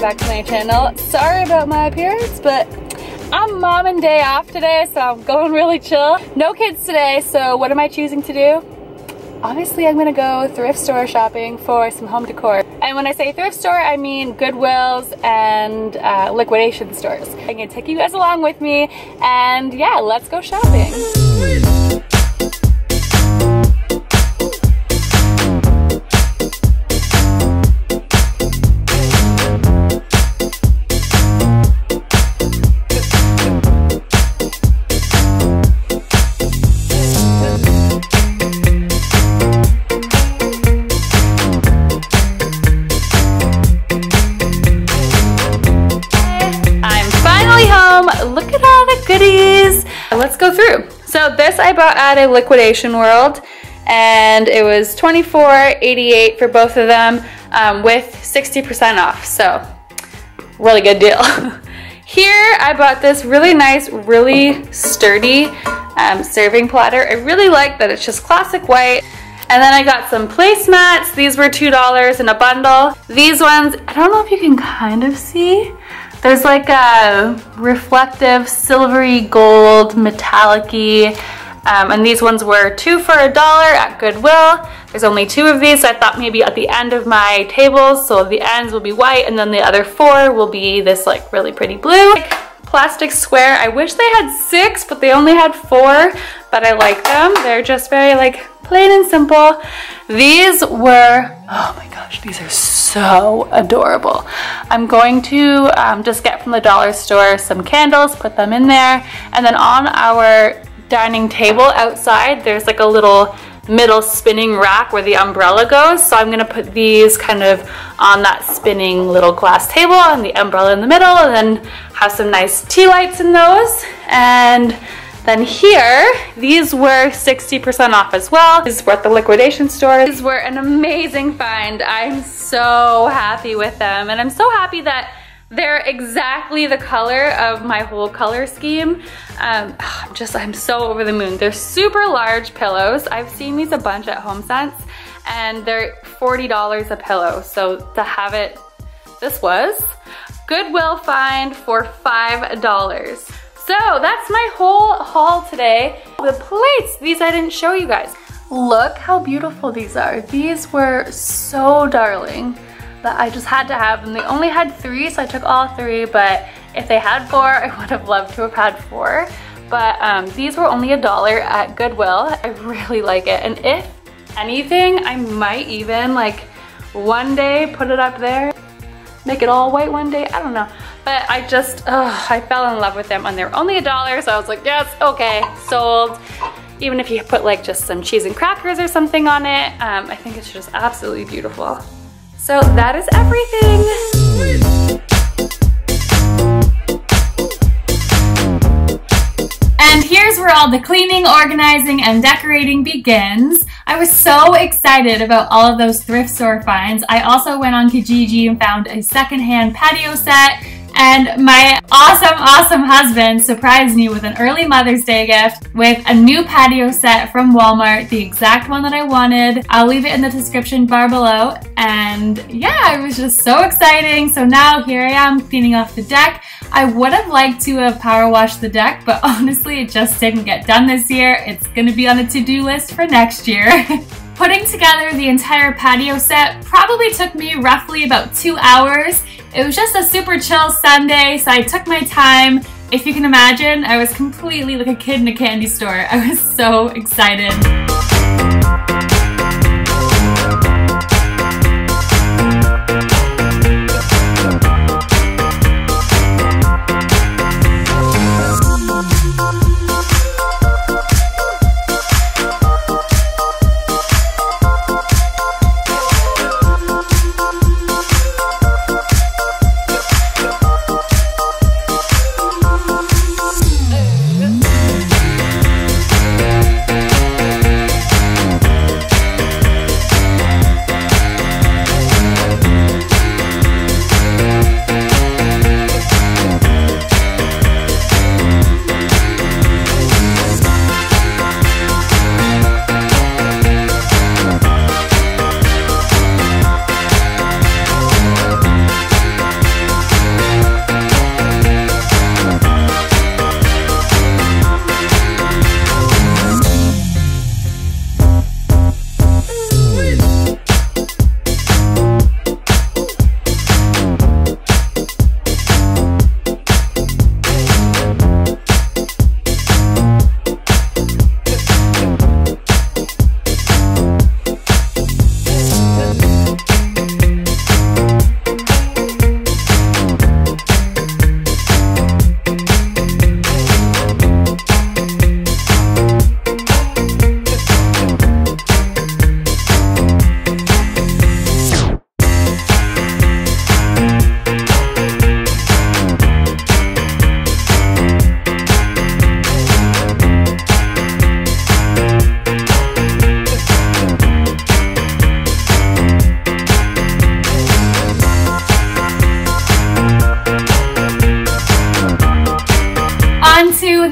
back to my channel. Sorry about my appearance, but I'm mom and day off today, so I'm going really chill. No kids today, so what am I choosing to do? Obviously, I'm gonna go thrift store shopping for some home decor. And when I say thrift store, I mean Goodwills and liquidation stores. I'm gonna take you guys along with me, and yeah, let's go shopping. Look at all the goodies. Let's go through. So this I bought at a Liquidation World, and it was $24.88 for both of them with 60% off. So really good deal. Here I bought this really nice, really sturdy serving platter. I really like that it's just classic white. And then I got some placemats. These were $2 in a bundle. These ones, I don't know if you can kind of see. There's like a reflective silvery gold metallic-y, and these ones were 2 for $1 at Goodwill. There's only 2 of these, so I thought maybe at the end of my tables, so the ends will be white and then the other 4 will be this like really pretty blue. Like, plastic square. I wish they had 6, but they only had 4, but I like them. They're just very like plain and simple. These were, oh my gosh, these are so adorable. I'm going to just get from the dollar store some candles, put them in there, and then on our dining table outside, there's like a little middle spinning rack where the umbrella goes. So I'm gonna put these kind of on that spinning little glass table and the umbrella in the middle, and then have some nice tea lights in those. And then here, these were 60% off as well. These were at the liquidation store. These were an amazing find. I'm so happy with them, and I'm so happy that they're exactly the color of my whole color scheme. I'm so over the moon. They're super large pillows. I've seen these a bunch at HomeSense, and they're $40 a pillow. So to have it, this was Goodwill find for $5. So that's my whole haul today. The plates, these I didn't show you guys. Look how beautiful these are. These were so darling that I just had to have them. They only had 3, so I took all 3, but if they had 4, I would have loved to have had 4. But these were only $1 at Goodwill. I really like it. And if anything, I might even like one day put it up there, make it all white one day, I don't know. But I just, I fell in love with them, and they're only $1, so I was like, yes, okay, sold. Even if you put like just some cheese and crackers or something on it, I think it's just absolutely beautiful. So that is everything. And here's where all the cleaning, organizing, and decorating begins. I was so excited about all of those thrift store finds. I also went on Kijiji and found a secondhand patio set. And my awesome husband surprised me with an early Mother's Day gift with a new patio set from Walmart, the exact one that I wanted. I'll leave it in the description bar below. And yeah, it was just so exciting. So now here I am cleaning off the deck. I would have liked to have power washed the deck, but honestly, it just didn't get done this year. It's gonna be on a to-do list for next year. Putting together the entire patio set probably took me roughly about 2 hours. It was just a super chill Sunday, so I took my time. If you can imagine, I was completely like a kid in a candy store. I was so excited.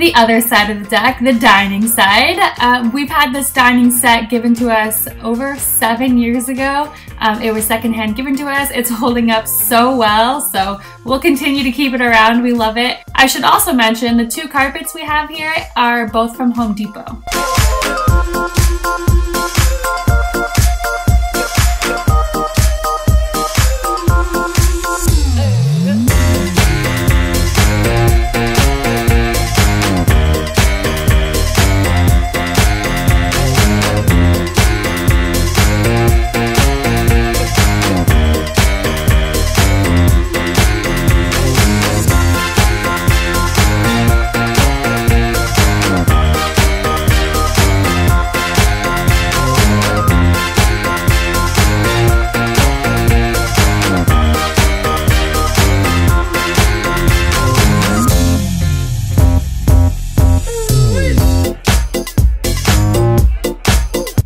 the other side of the deck, the dining side. We've had this dining set given to us over 7 years ago. It was secondhand given to us. It's holding up so well, so we'll continue to keep it around. We love it. I should also mention the 2 carpets we have here are both from Home Depot.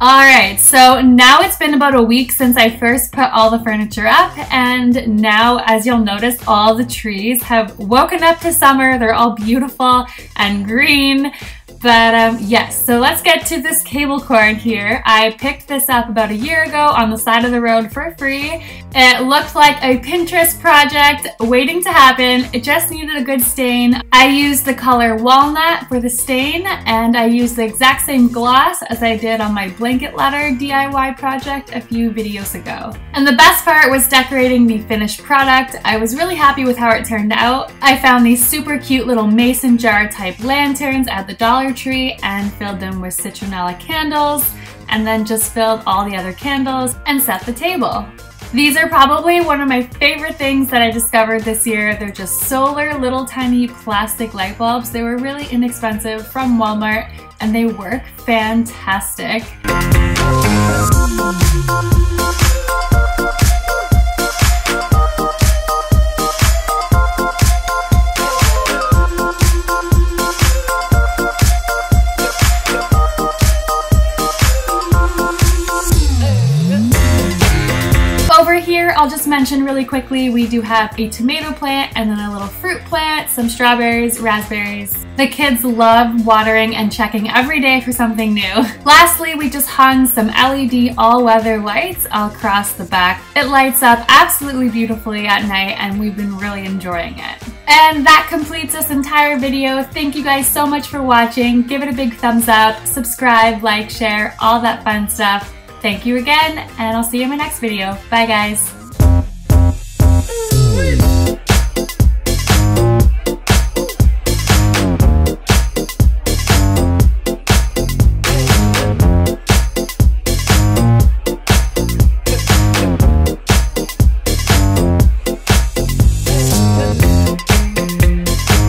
Alright, so now it's been about a week since I first put all the furniture up, and now, as you'll notice, all the trees have woken up to summer. They're all beautiful and green. But yes, so let's get to this cable cord here. I picked this up about a year ago on the side of the road for free. It looked like a Pinterest project waiting to happen. It just needed a good stain. I used the color Walnut for the stain, and I used the exact same gloss as I did on my blanket letter DIY project a few videos ago. And the best part was decorating the finished product. I was really happy with how it turned out. I found these super cute little mason jar type lanterns at the Dollar Tree and filled them with citronella candles, and then just filled all the other candles and set the table. These are probably one of my favorite things that I discovered this year. They're just solar little tiny plastic light bulbs. They were really inexpensive from Walmart and they work fantastic. Over here, I'll just mention really quickly, we do have a tomato plant and then a little fruit plant, some strawberries, raspberries. The kids love watering and checking every day for something new. Lastly, we just hung some LED all-weather lights all across the back. It lights up absolutely beautifully at night and we've been really enjoying it. And that completes this entire video. Thank you guys so much for watching. Give it a big thumbs up, subscribe, like, share, all that fun stuff. Thank you again, and I'll see you in my next video. Bye guys.